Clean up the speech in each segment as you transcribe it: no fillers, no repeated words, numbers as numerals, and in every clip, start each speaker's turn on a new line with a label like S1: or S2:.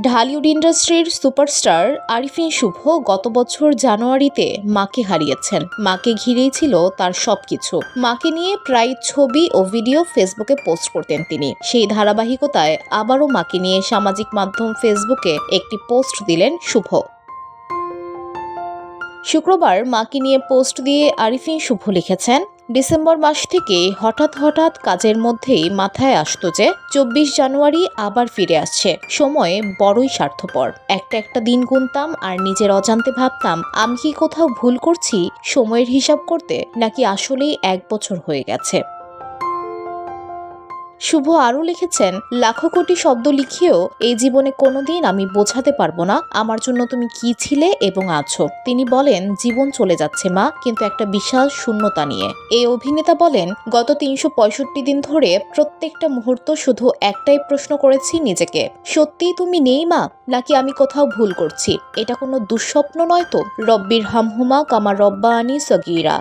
S1: ঢালিউড ইন্ডাস্ট্রির সুপারস্টার আরিফিন শুভ গত বছর জানুয়ারিতে মাকে হারিয়েছেন। মাকে ঘিরেই ছিল তার সবকিছু। মাকে নিয়ে প্রায় ছবি ও ভিডিও ফেসবুকে পোস্ট করতেন তিনি। সেই ধারাবাহিকতায় আবারও মাকে নিয়ে সামাজিক মাধ্যম ফেসবুকে একটি পোস্ট দিলেন শুভ। শুক্রবার মাকে নিয়ে পোস্ট দিয়ে আরিফিন শুভ লিখেছেন, ডিসেম্বর মাস থেকে হঠাৎ কাজের মধ্যেই মাথায় আসতো যে ২৪ জানুয়ারি আবার ফিরে আসছে। সময় বড়ই স্বার্থপর। একটা দিন গুনতাম আর নিজের অজান্তে ভাবতাম, আমি কি কোথাও ভুল করছি সময়ের হিসাব করতে, নাকি আসলেই ১ বছর হয়ে গেছে। শুভ আরও লিখেছেন, লাখো কোটি শব্দ লিখিয়েও এই জীবনে কোনোদিন আমি বোঝাতে পারবো না আমার জন্য তুমি কি ছিলে এবং আছো। তিনি বলেন, জীবন চলে যাচ্ছে মা, কিন্তু একটা বিশাল শূন্যতা নিয়ে। এই অভিনেতা বলেন, গত ৩৬৫ দিন ধরে প্রত্যেকটা মুহূর্ত শুধু একটাই প্রশ্ন করেছি নিজেকে, সত্যিই তুমি নেই মা, নাকি আমি কোথাও ভুল করছি? এটা কোনো দুঃস্বপ্ন নয় তো? রব্বির হামহুমা কামা রব্বানি সগীরা।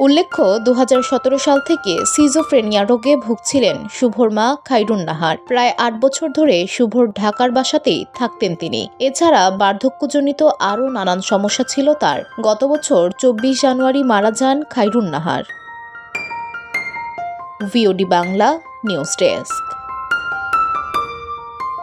S1: উল্লেখ্য, ২০১৭ সাল থেকে সিজোফ্রেনিয়া রোগে ভুগছিলেন শুভর মা খাইরুন নাহার। প্রায় ৮ বছর ধরে শুভর ঢাকার বাসাতেই থাকতেন তিনি। এছাড়া বার্ধক্যজনিত আরও নানান সমস্যা ছিল তার। গত বছর ২৪ জানুয়ারি মারা যান Khairun Nahar. VOD Bangla news desk.